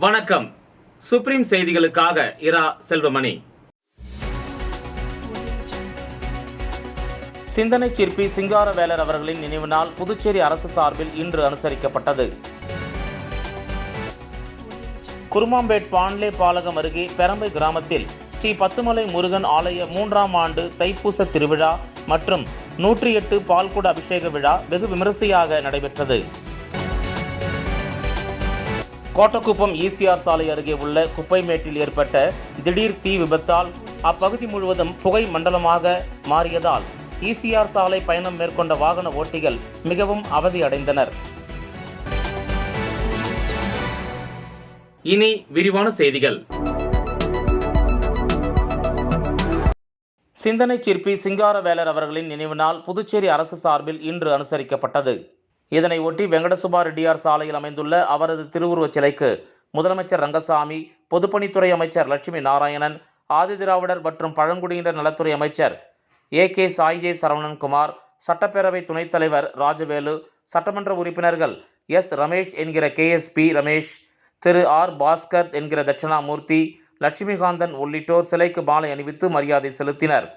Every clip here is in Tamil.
வணக்கம். சுப்ரீம் செய்திகளுக்காக இரா செல்வமணி. சிந்தனை சிற்பி சிங்காரவேலர் அவர்களின் நினைவு நாள் புதுச்சேரி அரசு சார்பில் இன்று அனுசரிக்கப்பட்டது. குருமாம்பேட் பாண்லே பாலகம் அருகே பெரம்பை கிராமத்தில் ஸ்ரீ பத்துமலை முருகன் ஆலய 3ஆம் ஆண்டு தைப்பூச திருவிழா மற்றும் 108 பால்குட அபிஷேக விழா வெகு விமரிசையாக நடைபெற்றது. கோட்டக்குப்பம் ஈசிஆர் சாலை அருகே உள்ள குப்பைமேட்டில் ஏற்பட்ட திடீர் தீ விபத்தால் அப்பகுதி முழுவதும் புகை மண்டலமாக மாறியதால் ஈசிஆர் சாலை பயணம் மேற்கொண்ட வாகன ஓட்டிகள் மிகவும் அவதியடைந்தனர். இனி விரிவான செய்திகள். சிந்தனை சிற்பி சிங்காரவேலர் அவர்களின் நினைவு நாள் புதுச்சேரி அரசு சார்பில் இன்று அனுசரிக்கப்பட்டது. இதனை ஒட்டி வெங்கடசுபா ரெட்டியார் சாலையில் அமைந்துள்ள அவரது திருவுருவச் சிலைக்கு முதலமைச்சர் ரங்கசாமி, பொதுப்பணித்துறை அமைச்சர் லட்சுமி நாராயணன், ஆதிதிராவிடர் மற்றும் பழங்குடியினர் நலத்துறை அமைச்சர் ஏ.கே. சாய்ஜே சரவணன்குமார், சட்டப்பேரவை துணைத் தலைவர் ராஜவேலு, சட்டமன்ற உறுப்பினர்கள் எஸ். ரமேஷ் என்கிற கே.எஸ்.பி. ரமேஷ், திரு ஆர். பாஸ்கர் என்கிற தட்சிணாமூர்த்தி, லட்சுமிகாந்தன் உள்ளிட்டோர் சிலைக்கு மாலை அணிவித்து மரியாதை செலுத்தினர்.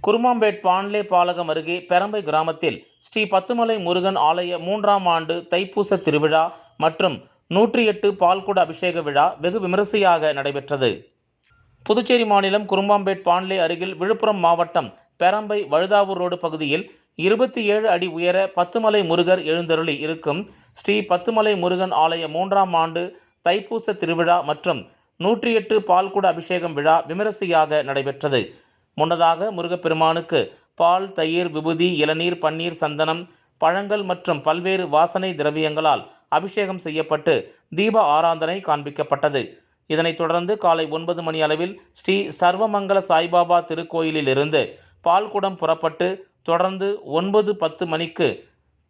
குருமாம்பேட் பாண்லே பாலகம் அருகே பெரம்பை கிராமத்தில் ஸ்ரீ பத்துமலை முருகன் ஆலய 3ஆம் ஆண்டு தைப்பூச திருவிழா மற்றும் 108 பால்குட அபிஷேக விழா வெகு விமரிசையாக நடைபெற்றது. புதுச்சேரி மாநிலம் குருமாம்பேட் பாண்லே அருகில் விழுப்புரம் மாவட்டம் பெரம்பை வழுதாவூர் ரோடு பகுதியில் 27 அடி உயர பத்துமலை முருகர் எழுந்தருளி இருக்கும் ஸ்ரீ பத்துமலை முருகன் ஆலய 3ஆம் ஆண்டு தைப்பூச திருவிழா மற்றும் 108 பால்குட அபிஷேகம் விழா விமரிசையாக நடைபெற்றது. முன்னதாக முருகப்பெருமானுக்கு பால், தயிர், விபூதி, இளநீர், பன்னீர், சந்தனம், பழங்கள் மற்றும் பல்வேறு வாசனை திரவியங்களால் அபிஷேகம் செய்யப்பட்டு தீப ஆராதனை காண்பிக்கப்பட்டது. இதனைத் தொடர்ந்து காலை 9 மணி அளவில் ஸ்ரீ சர்வமங்கல சாய்பாபா திருக்கோயிலில் இருந்து பால்குடம் புறப்பட்டு தொடர்ந்து 9:10 மணிக்கு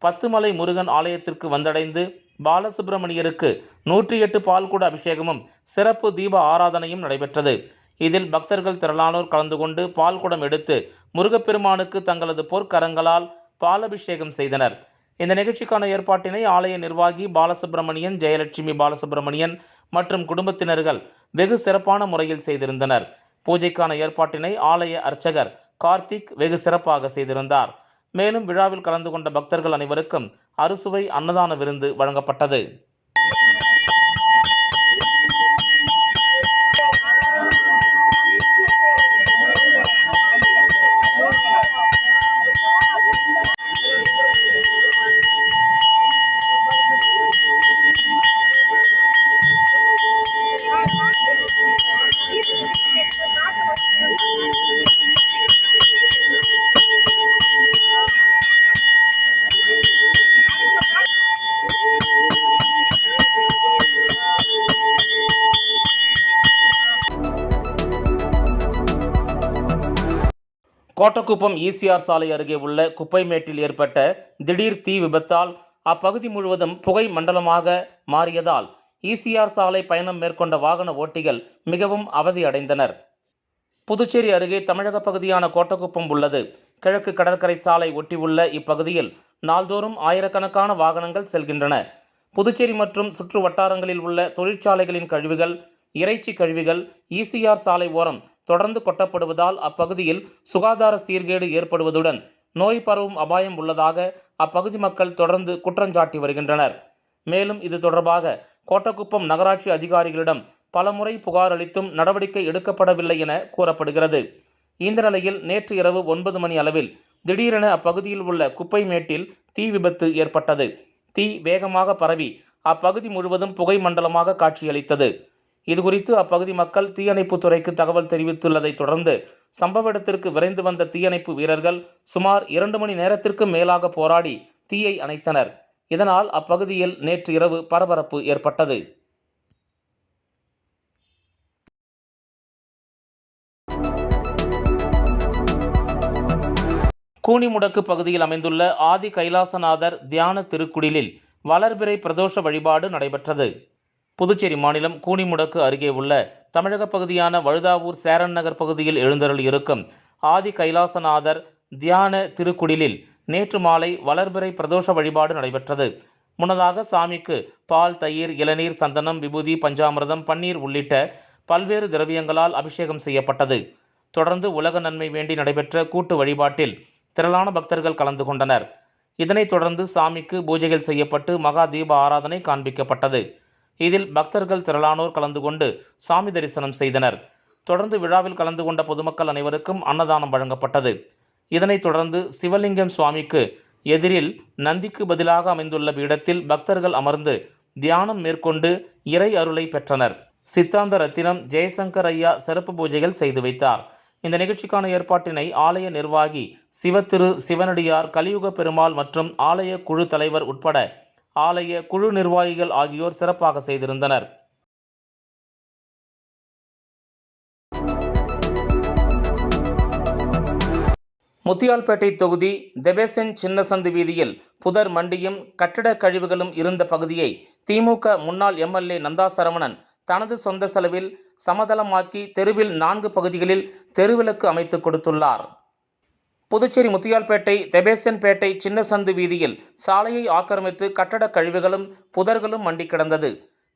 பத்துமலை முருகன் ஆலயத்திற்கு வந்தடைந்து பாலசுப்பிரமணியருக்கு 108 பால்குட அபிஷேகமும் சிறப்பு தீப ஆராதனையும் நடைபெற்றது. இதில் பக்தர்கள் திரளானோர் கலந்து கொண்டு பால்குடம் எடுத்து முருகப்பெருமானுக்கு தங்களது பொற்கரங்களால் பாலபிஷேகம் செய்தனர். இந்த நிகழ்ச்சிக்கான ஏற்பாட்டினை ஆலய நிர்வாகி பாலசுப்பிரமணியன், ஜெயலட்சுமி பாலசுப்பிரமணியன் மற்றும் குடும்பத்தினர்கள் வெகு சிறப்பான முறையில் செய்திருந்தனர். பூஜைக்கான ஏற்பாட்டினை ஆலய அர்ச்சகர் கார்த்திக் வெகு சிறப்பாக செய்திருந்தார். மேலும் விழாவில் கலந்து கொண்ட பக்தர்கள் அனைவருக்கும் அறுசுவை அன்னதான விருந்து வழங்கப்பட்டது. கோட்டக்குப்பம் ஈசிஆர் சாலை அருகே உள்ள குப்பைமேட்டில் ஏற்பட்ட திடீர் தீ விபத்தால் அப்பகுதி முழுவதும் புகை மண்டலமாக மாறியதால் ஈசிஆர் சாலை பயணம் மேற்கொண்ட வாகன ஓட்டிகள் மிகவும் அவதியடைந்தனர். புதுச்சேரி அருகே தமிழக பகுதியான கோட்டக்குப்பம் உள்ளது. கிழக்கு கடற்கரை சாலை ஒட்டியுள்ள இப்பகுதியில் நாள்தோறும் ஆயிரக்கணக்கான வாகனங்கள் செல்கின்றன. புதுச்சேரி மற்றும் சுற்று வட்டாரங்களில் உள்ள தொழிற்சாலைகளின் கழிவுகள், இறைச்சி கழிவுகள் ஈசிஆர் சாலை ஓரம் தொடர்ந்து கொட்டப்படுவதால் அப்பகுதியில் சுகாதார சீர்கேடு ஏற்படுவதுடன் நோய் பரவும் அபாயம் உள்ளதாக அப்பகுதி மக்கள் தொடர்ந்து குற்றஞ்சாட்டி வருகின்றனர். மேலும் இது தொடர்பாக கோட்டக்குப்பம் நகராட்சி அதிகாரிகளிடம் பலமுறை புகார் அளித்தும் நடவடிக்கை எடுக்கப்படவில்லை என கூறப்படுகிறது. இந்த நிலையில் நேற்று இரவு 9 மணி அளவில் திடீரென அப்பகுதியில் உள்ள குப்பைமேட்டில் தீ விபத்து ஏற்பட்டது. தீ வேகமாக பரவி அப்பகுதி முழுவதும் புகை மண்டலமாக காட்சியளித்தது. இதுகுறித்து அப்பகுதி மக்கள் தீயணைப்பு துறைக்கு தகவல் தெரிவித்துள்ளதை தொடர்ந்து சம்பவ இடத்திற்கு விரைந்து வந்த தீயணைப்பு வீரர்கள் சுமார் 2 மணி நேரத்திற்கு மேலாக போராடி தீயை அணைத்தனர். இதனால் அப்பகுதியில் நேற்று இரவு பரபரப்பு ஏற்பட்டது. கூனிமுடக்கு பகுதியில் அமைந்துள்ள ஆதி கைலாசநாதர் தியான திருக்குடிலில் வளர்பிறை பிரதோஷ வழிபாடு நடைபெற்றது. புதுச்சேரி மாநிலம் கூனிமுடக்கு அருகே உள்ள தமிழக பகுதியான வழுதாவூர் சேரன் நகர் பகுதியில் எழுந்தருள் இருக்கும் ஆதி கைலாசநாதர் தியான திருக்குடிலில் நேற்று மாலை வளர்பிறை பிரதோஷ வழிபாடு நடைபெற்றது. முன்னதாக சாமிக்கு பால், தயிர், இளநீர், சந்தனம், விபூதி, பஞ்சாமிர்தம், பன்னீர் உள்ளிட்ட பல்வேறு திரவியங்களால் அபிஷேகம் செய்யப்பட்டது. தொடர்ந்து உலக நன்மை வேண்டி நடைபெற்ற கூட்டு வழிபாட்டில் திரளான பக்தர்கள் கலந்து கொண்டனர். இதனைத் தொடர்ந்து சாமிக்கு பூஜைகள் செய்யப்பட்டு மகா தீப ஆராதனை காண்பிக்கப்பட்டது. இதில் பக்தர்கள் திரளானோர் கலந்து கொண்டு சாமி தரிசனம் செய்தனர். தொடர்ந்து விழாவில் கலந்து கொண்ட பொதுமக்கள் அனைவருக்கும் அன்னதானம் வழங்கப்பட்டது. இதனைத் தொடர்ந்து சிவலிங்கம் சுவாமிக்கு எதிரில் நந்திக்கு பதிலாக அமைந்துள்ள பீடத்தில் பக்தர்கள் அமர்ந்து தியானம் மேற்கொண்டு இறை அருளை பெற்றனர். சித்தாந்த ரத்தினம் ஜெயசங்கர் ஐயா சிறப்பு பூஜைகள் செய்து வைத்தார். இந்த நிகழ்ச்சிக்கான ஏற்பாட்டினை ஆலய நிர்வாகி சிவத்திரு சிவனடியார், கலியுக பெருமாள் மற்றும் ஆலய குழு தலைவர் உட்பட ஆலய குழு நிர்வாகிகள் ஆகியோர் சிறப்பாக செய்திருந்தனர். முத்தியால்பேட்டை தொகுதி தெபேசன் சின்னசந்து வீதியில் புதர் மண்டியும் கட்டிட கழிவுகளும் இருந்த பகுதியை திமுக முன்னாள் எம்எல்ஏ நந்தா சரவணன் தனது சொந்த செலவில் சமதளமாக்கி தெருவில் 4 பகுதிகளில் தெருவிளக்கு அமைத்து கொடுத்துள்ளார். புதுச்சேரி முத்தியால்பேட்டை தெபேசன்பேட்டை சின்னசந்து வீதியில் சாலையை ஆக்கிரமித்து கட்டட கழிவுகளும் புதர்களும் மண்டி கிடந்தது.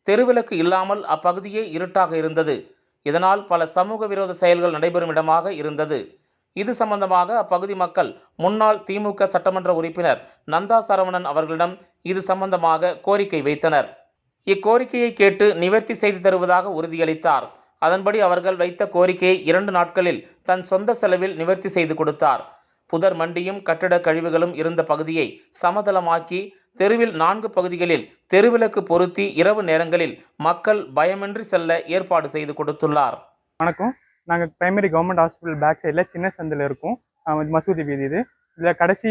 தெருவிளக்கு இல்லாமல் அப்பகுதியே இருட்டாக இருந்தது. இதனால் பல சமூக விரோத செயல்கள் நடைபெறும் இடமாக இருந்தது. இது சம்பந்தமாக அப்பகுதி மக்கள் முன்னாள் திமுக சட்டமன்ற உறுப்பினர் நந்தா சரவணன் அவர்களிடம் இது சம்பந்தமாக கோரிக்கை வைத்தனர். இக்கோரிக்கையை கேட்டு நிவர்த்தி செய்து தருவதாக உறுதியளித்தார். அதன்படி அவர்கள் வைத்த கோரிக்கையை 2 நாட்களில் தன் சொந்த செலவில் நிவர்த்தி செய்து கொடுத்தார். புதர் மண்டியும் கட்டிட கழிவுகளும் இருந்த பகுதியை சமதளமாக்கி தெருவில் 4 பகுதிகளில் தெருவிளக்கு பொருத்தி இரவு நேரங்களில் மக்கள் பயமின்றி செல்ல ஏற்பாடு செய்து கொடுத்துள்ளார். வணக்கம். நாங்கள் பிரைமரி கவர்மெண்ட் ஹாஸ்பிட்டல் பேக் சைடில் சின்ன சந்தில் இருக்கோம். மசூதி வீதி இது. இதில் கடைசி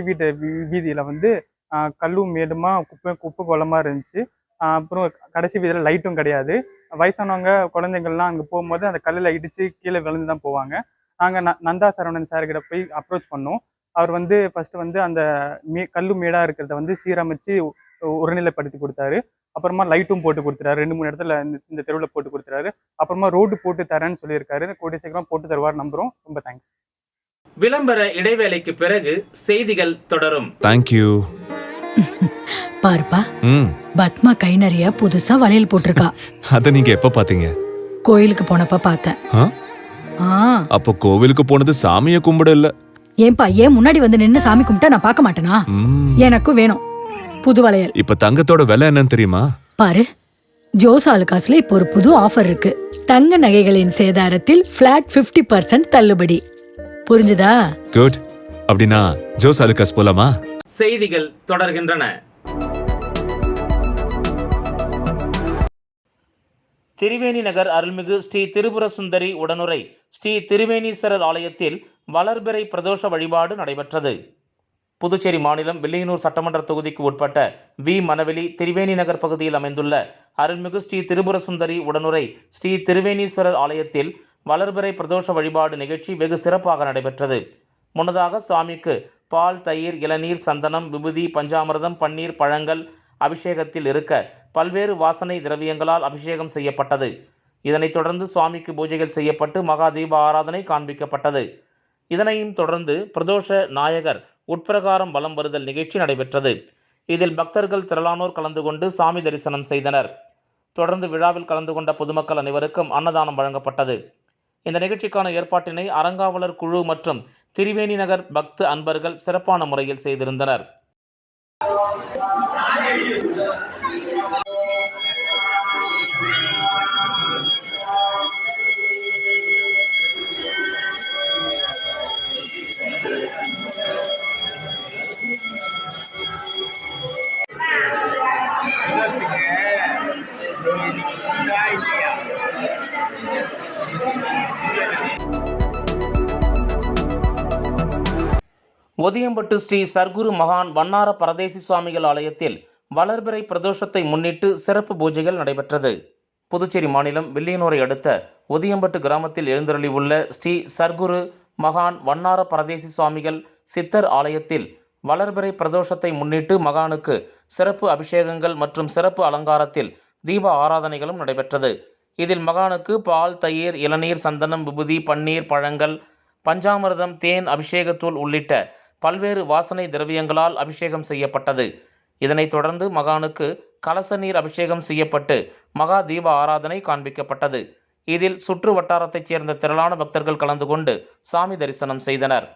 வீட்டு வீதியில் வந்து கல்லும் மேடுமா குப்பை குளமாக இருந்துச்சு. அப்புறம் கடைசி வீதியில் லைட்டும் கிடையாது. வயசானவங்க குழந்தைங்கள்லாம் அங்கே போகும்போது அந்த கல்லில் இடித்து கீழே விழுந்து தான் போவாங்க. நாங்கள் நந்தா சரவணன் சார்கிட்ட போய் அப்ரோச் பண்ணோம். அவர் வந்து ஃபஸ்ட்டு வந்து அந்த கல்லு மேடாக இருக்கிறத வந்து சீரமைச்சு ஒருநிலைப்படுத்தி கொடுத்தாரு. அப்புறமா லைட்டும் போட்டு கொடுத்துறாரு. 2-3 இடத்துல இந்த தெருவில் போட்டு கொடுத்துறாரு. அப்புறமா ரோடு போட்டு தரேன்னு சொல்லியிருக்காரு. கூடிய சீக்கிரம் போட்டு தருவார் நம்புறோம். ரொம்ப தேங்க்ஸ். விளம்பர இடைவேளைக்கு பிறகு செய்திகள் தொடரும். தேங்க்யூ. பாருப்பா, பத்மா கை நிறைய புதுசா வளையல் போட்டிருக்கா. அத நீங்க எப்ப பாத்தீங்க? கோயிலுக்கு போனப்ப பார்த்தேன். அப்போ கோவிலுக்கு போனது சாமியை கும்பிட இல்ல. ஏன்பா, ஏன் முன்னாடி வந்து நின்னு சாமி கும்பிட்டா நான் பார்க்க மாட்டேனா? எனக்கும் வேணும் புது வளையல். இப்ப தங்கத்தோட விலை என்னன்னு தெரியுமா? பாரு, ஜோஸ் ஆலுகாஸ்ல இப்போ ஒரு புது ஆஃபர் இருக்கு. தங்க நகைகளின் சேதாரத்தில் ஃபிளாட் 50% தள்ளுபடி. புரிஞ்சுதா? குட். அப்படின்னா ஜோஸ் ஆலுகாஸ் போலாமா? செய்திகள் தொடர்கின்றன. திரிவேணி நகர் அருள்மிகு ஸ்ரீ திரிபுர சுந்தரி உடனுரை ஸ்ரீ திருவேணீஸ்வரர் ஆலயத்தில் வளர்பிறை பிரதோஷ வழிபாடு நடைபெற்றது. புதுச்சேரி மாநிலம் வில்லியனூர் சட்டமன்ற தொகுதிக்கு உட்பட்ட வி. மணவெளி திரிவேணி நகர் பகுதியில் அமைந்துள்ள அருள்மிகு ஸ்ரீ திரிபுர சுந்தரி உடனுரை ஸ்ரீ திருவேணீஸ்வரர் ஆலயத்தில் வளர்பிறை பிரதோஷ வழிபாடு நிகழ்ச்சி வெகு சிறப்பாக நடைபெற்றது. முன்னதாக சாமிக்கு பால், தயிர், இளநீர், சந்தனம், விபூதி, பஞ்சாமிர்தம், பன்னீர், பழங்கள் அபிஷேகத்தில் இருக்க பல்வேறு வாசனை திரவியங்களால் அபிஷேகம் செய்யப்பட்டது. இதனைத் தொடர்ந்து சுவாமிக்கு பூஜைகள் செய்யப்பட்டு மகா தீப ஆராதனை காண்பிக்கப்பட்டது. இதனையும் தொடர்ந்து பிரதோஷ நாயகர் உட்பிரகாரம் வலம் வருதல் நிகழ்ச்சி நடைபெற்றது. இதில் பக்தர்கள் திரளானோர் கலந்து கொண்டு சாமி தரிசனம் செய்தனர். தொடர்ந்து விழாவில் கலந்து கொண்ட பொதுமக்கள் அனைவருக்கும் அன்னதானம் வழங்கப்பட்டது. இந்த நிகழ்ச்சிக்கான ஏற்பாட்டினை அறங்காவலர் குழு மற்றும் திரிவேணி நகர் பக்த அன்பர்கள் சிறப்பான முறையில் செய்திருந்தனர். ஒதியம்பட்டு ஸ்ரீ சர்க்குரு மகான் வண்ணார பரதேசி சுவாமிகள் ஆலயத்தில் வளர்பிறை பிரதோஷத்தை முன்னிட்டு சிறப்பு பூஜைகள் நடைபெற்றது. புதுச்சேரி மாநிலம் வில்லியனூரை அடுத்த ஒதியம்பட்டு கிராமத்தில் எழுந்தருளி உள்ள ஸ்ரீ சர்க்குரு மகான் வண்ணார பரதேசி சுவாமிகள் சித்தர் ஆலயத்தில் வளர்பிறை பிரதோஷத்தை முன்னிட்டு மகானுக்கு சிறப்பு அபிஷேகங்கள் மற்றும் சிறப்பு அலங்காரத்தில் தீப ஆராதனைகளும் நடைபெற்றது. இதில் மகானுக்கு பால், தயிர், இளநீர், சந்தனம், விபூதி, பன்னீர், பழங்கள், பஞ்சாமிர்தம், தேன், அபிஷேகத்தூள் உள்ளிட்ட பல்வேறு வாசனை திரவியங்களால் அபிஷேகம் செய்யப்பட்டது. இதனைத் தொடர்ந்து மகானுக்கு கலச நீர் அபிஷேகம் செய்யப்பட்டு மகா தீப ஆராதனை காண்பிக்கப்பட்டது. இதில் சுற்று வட்டாரத்தைச் சேர்ந்த திரளான பக்தர்கள் கலந்து கொண்டு சாமி தரிசனம் செய்தனர்.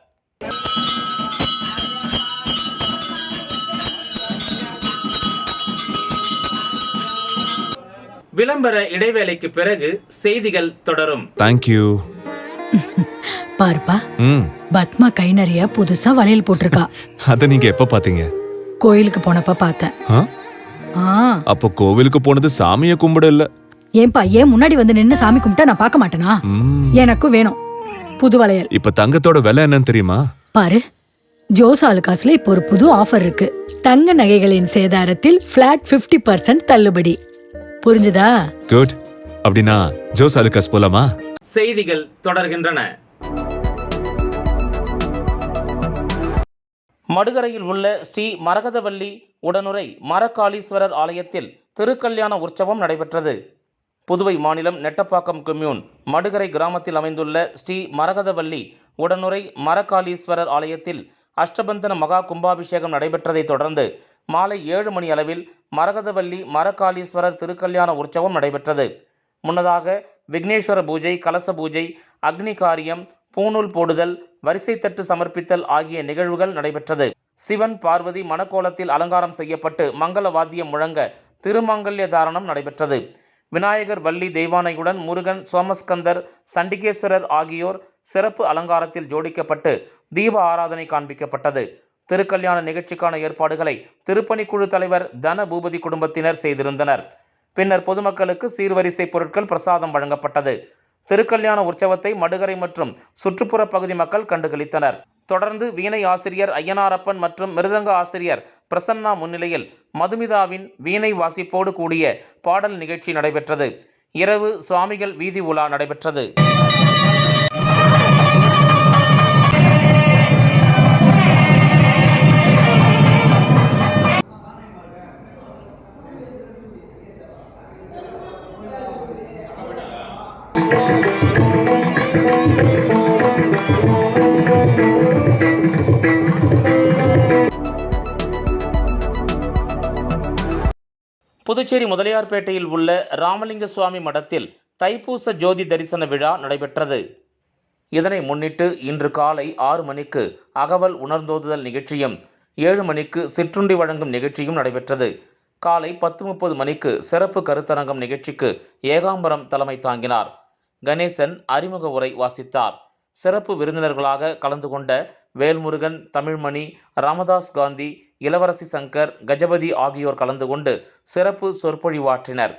விளம்பர இடைவேளைக்கு பிறகு செய்திகள் தொடரும். தேங்க்யூ. பாருப்பா, பத்மா கை நிறைய புதுசா வளையல் போட்டிருக்கா. அத நீங்க எப்ப பாத்தீங்க? கோயிலுக்கு போனப்ப பார்த்தேன். அப்ப கோவிலுக்கு போனது சாமியை கும்பிட இல்ல. ஏன்பா, ஏன் முன்னாடி வந்து நின்னு சாமி கும்பிட்டா நான் பார்க்க மாட்டேனா? எனக்கும் வேணும் புது வளையல். இப்ப தங்கத்தோட விலை என்னன்னு தெரியுமா? பாரு, ஜோஸ் ஆலுகாஸ்ல இப்போ ஒரு புது ஆஃபர் இருக்கு. தங்க நகைகளின் சேதாரத்தில் பிளாட் 50% தள்ளுபடி. புரிஞ்சுதா? குட். அப்படின்னா ஜோஸ் ஆலுகாஸ் போலாமா? செய்திகள் தொடர்கின்றன. மடுகரையில் உள்ள ஸ்ரீ மரகதவல்லி உடனுரை மரகாளீஸ்வரர் ஆலயத்தில் திருக்கல்யாண உற்சவம் நடைபெற்றது. புதுவை மாநிலம் நெட்டப்பாக்கம் கொம்யூன் மடுகரை கிராமத்தில் அமைந்துள்ள ஸ்ரீ மரகதவல்லி உடனுரை மரகாளீஸ்வரர் ஆலயத்தில் அஷ்டபந்தன மகா கும்பாபிஷேகம் நடைபெற்றதைத் தொடர்ந்து மாலை 7 மணி அளவில் மரகதவல்லி மரகாளீஸ்வரர் திருக்கல்யாண உற்சவம் நடைபெற்றது. முன்னதாக விக்னேஸ்வர பூஜை, கலச பூஜை, அக்னி காரியம், பூநூல் போடுதல், வரிசைத்தட்டு சமர்ப்பித்தல் ஆகிய நிகழ்வுகள் நடைபெற்றது. சிவன், பார்வதி மணக்கோலத்தில் அலங்காரம் செய்யப்பட்டு மங்கள வாத்தியம் முழங்க திருமங்கல்ய தாரணம் நடைபெற்றது. விநாயகர், வள்ளி தெய்வானையுடன் முருகன், சோமஸ்கந்தர், சண்டிகேஸ்வரர் ஆகியோர் சிறப்பு அலங்காரத்தில் ஜோடிக்கப்பட்டு தீப ஆராதனை காண்பிக்கப்பட்டது. திருக்கல்யாண நிகழ்ச்சிக்கான ஏற்பாடுகளை திருப்பணிக்குழு தலைவர் தன பூபதி குடும்பத்தினர் செய்திருந்தனர். பின்னர் பொதுமக்களுக்கு சீர்வரிசை பொருட்கள் பிரசாதம் வழங்கப்பட்டது. திருக்கல்யாண உற்சவத்தை மடுகரை மற்றும் சுற்றுப்புற பகுதி மக்கள் கண்டுகளித்தனர். தொடர்ந்து வீணை ஆசிரியர் ஐயனாரப்பன் மற்றும் மிருதங்க ஆசிரியர் பிரசன்னா முன்னிலையில் மதுமிதாவின் வீணை வாசிப்போடு கூடிய பாடல் நிகழ்ச்சி நடைபெற்றது. இரவு சுவாமிகள் வீதி உலா நடைபெற்றது. புதுச்சேரி முதலியார்பேட்டையில் உள்ள ராமலிங்க சுவாமி மடத்தில் தைப்பூச ஜோதி தரிசன விழா நடைபெற்றது. இதனை முன்னிட்டு இன்று காலை 6 மணிக்கு அகவல் உணர்ந்தோதுதல் நிகழ்ச்சியும் 7 மணிக்கு சிற்றுண்டி வழங்கும் நிகழ்ச்சியும் நடைபெற்றது. காலை 10:30 மணிக்கு சிறப்பு கருத்தரங்கம் நிகழ்ச்சிக்கு ஏகாம்பரம் தலைமை தாங்கினார். கணேசன் அறிமுக உரை வாசித்தார். சிறப்பு விருந்தினர்களாக கலந்து கொண்ட வேல்முருகன், தமிழ்மணி, ராமதாஸ் காந்தி, இளவரசி சங்கர், கஜபதி ஆகியோர் கலந்து கொண்டு சிறப்பு சொற்பொழிவாற்றினர்.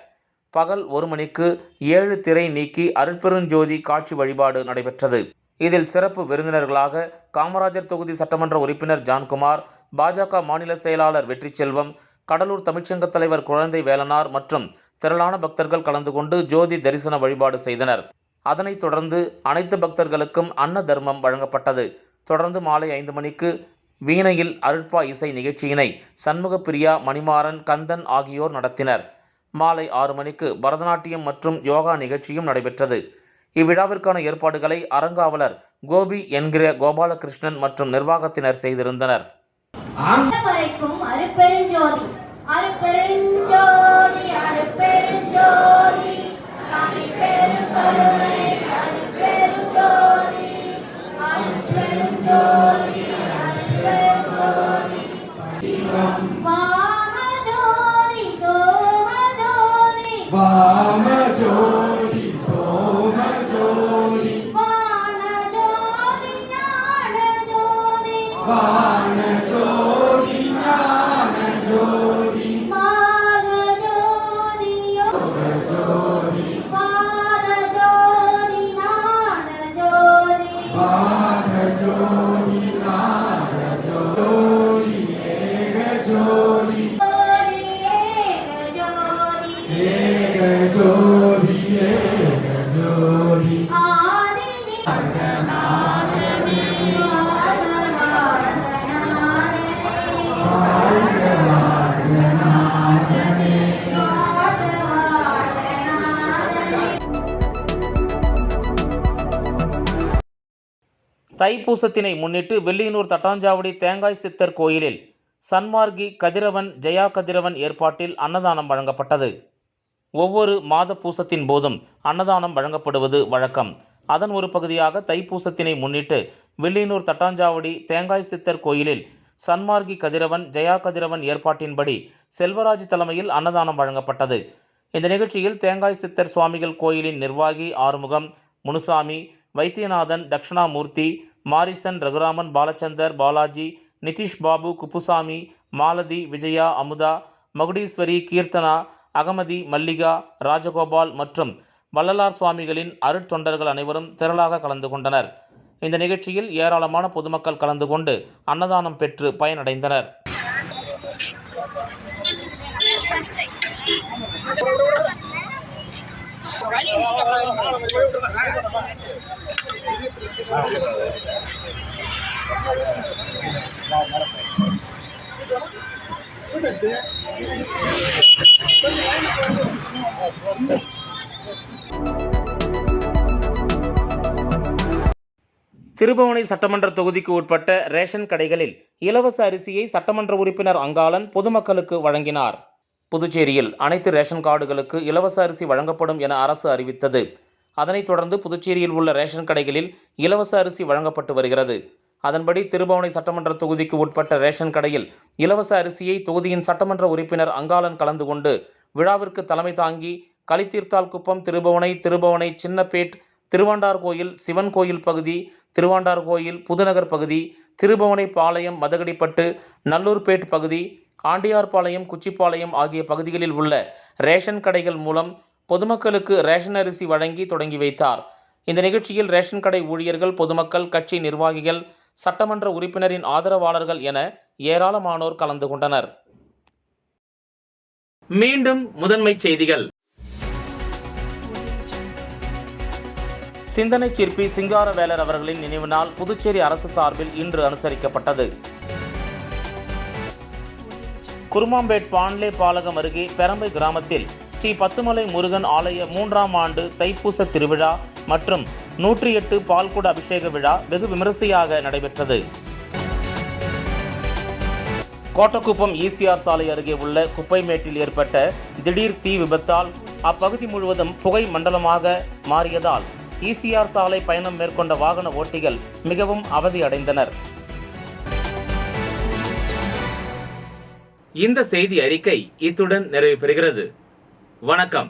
பகல் 1 மணிக்கு 7 திரை நீக்கி அருட்பெருஞ்சோதி காட்சி வழிபாடு நடைபெற்றது. இதில் சிறப்பு விருந்தினர்களாக காமராஜர் தொகுதி சட்டமன்ற உறுப்பினர் ஜான்குமார், பாஜக மாநில செயலாளர் வெற்றி செல்வம், கடலூர் தமிழ்ச்சங்க தலைவர் குழந்தை வேலனார் மற்றும் திரளான பக்தர்கள் கலந்து கொண்டு ஜோதி தரிசன வழிபாடு செய்தனர். அதனைத் தொடர்ந்து அனைத்து பக்தர்களுக்கும் அன்ன தர்மம் வழங்கப்பட்டது. தொடர்ந்து மாலை 5 மணிக்கு வீணையில் அருட்பா இசை நிகழ்ச்சியினை சண்முகப்பிரியா, மணிமாறன், கந்தன் ஆகியோர் நடத்தினர். மாலை 6 மணிக்கு பரதநாட்டியம் மற்றும் யோகா நிகழ்ச்சியும் நடைபெற்றது. இவ்விழாவிற்கான ஏற்பாடுகளை அறங்காவலர் கோபி என்கிற கோபாலகிருஷ்ணன் மற்றும் நிர்வாகத்தினர் செய்திருந்தனர். தைப்பூசத்தினை முன்னிட்டு வெள்ளியனூர் தட்டாஞ்சாவடி தேங்காய் சித்தர் கோயிலில் சன்மார்கி கதிரவன் ஜெயா கதிரவன் ஏற்பாட்டில் அன்னதானம் வழங்கப்பட்டது. ஒவ்வொரு மாத பூசத்தின் போதும் அன்னதானம் வழங்கப்படுவது வழக்கம். அதன் ஒரு பகுதியாக தைப்பூசத்தினை முன்னிட்டு வெள்ளியனூர் தட்டாஞ்சாவடி தேங்காய் சித்தர் கோயிலில் சன்மார்கி கதிரவன் ஜெயா கதிரவன் ஏற்பாட்டின்படி செல்வராஜ் தலைமையில் அன்னதானம் வழங்கப்பட்டது. இந்த நிகழ்ச்சியில் தேங்காய் சித்தர் சுவாமிகள் கோயிலின் நிர்வாகி ஆறுமுகம், முனுசாமி, வைத்தியநாதன், தட்சிணாமூர்த்தி, மாரிசன், ரகுராமன், பாலச்சந்தர், பாலாஜி, நிதிஷ் பாபு, குப்புசாமி, மாலதி, விஜயா, அமுதா, மகுடீஸ்வரி, கீர்த்தனா, அகமதி, மல்லிகா, ராஜகோபால் மற்றும் வள்ளலார் சுவாமிகளின் அருட்தொண்டர்கள் அனைவரும் திரளாக கலந்து கொண்டனர். இந்த நிகழ்ச்சியில் ஏராளமான பொதுமக்கள் கலந்து கொண்டு அன்னதானம் பெற்று பயனடைந்தனர். திருபுவனை சட்டமன்ற தொகுதிக்கு உட்பட்ட ரேஷன் கடைகளில் இலவச அரிசியை சட்டமன்ற உறுப்பினர் அங்காளன் பொதுமக்களுக்கு வழங்கினார். புதுச்சேரியில் அனைத்து ரேஷன் கார்டுகளுக்கு இலவச அரிசி வழங்கப்படும் என அரசு அறிவித்தது. அதனைத் தொடர்ந்து புதுச்சேரியில் உள்ள ரேஷன் கடைகளில் இலவச அரிசி வழங்கப்பட்டு வருகிறது. அதன்படி திருபுவனை சட்டமன்ற தொகுதிக்கு உட்பட்ட ரேஷன் கடையில் இலவச அரிசியை தொகுதியின் சட்டமன்ற உறுப்பினர் அங்காளன் கலந்து கொண்டு விழாவிற்கு தலைமை தாங்கி களித்தீர்த்தால் குப்பம், திருபுவனை, சின்னப்பேட், திருவாண்டார் கோயில், சிவன் கோயில் பகுதி, திருவாண்டார் கோயில், புதுநகர் பகுதி, திருபுவனை பாளையம், மதகடிப்பட்டு, நல்லூர்பேட் பகுதி, ஆண்டியார்பாளையம், குச்சிப்பாளையம் ஆகிய பகுதிகளில் உள்ள ரேஷன் கடைகள் மூலம் பொதுமக்களுக்கு ரேஷன் அரிசி வழங்கி தொடங்கி வைத்தார். இந்த நிகழ்ச்சியில் ரேஷன் கடை ஊழியர்கள், பொதுமக்கள், கட்சி நிர்வாகிகள், சட்டமன்ற உறுப்பினரின் ஆதரவாளர்கள் என ஏராளமானோர் கலந்து கொண்டனர். மீண்டும் முதன்மை செய்திகள். சிந்தனை சிற்பி சிங்காரவேலர் அவர்களின் நினைவு நாள் புதுச்சேரி அரசு சார்பில் இன்று அனுசரிக்கப்பட்டது. குருமாம்பேட் பாண்லே பாலகம் அருகே பெரம்பை கிராமத்தில் ஸ்ரீ பத்துமலை முருகன் ஆலய 3ஆம் ஆண்டு தைப்பூச திருவிழா மற்றும் 108 பால்குட அபிஷேக விழா வெகு விமரிசையாக நடைபெற்றது. கோட்டக்குப்பம் ஈசிஆர் சாலை அருகே உள்ள குப்பைமேட்டில் ஏற்பட்ட திடீர் தீ விபத்தால் அப்பகுதி முழுவதும் புகை மண்டலமாக மாறியதால் ஈசிஆர் சாலை பயணம் மேற்கொண்ட வாகன ஓட்டிகள் மிகவும் அவதி அடைந்தனர். இந்த செய்தி அறிக்கை இத்துடன் நிறைவு பெறுகிறது. வணக்கம்.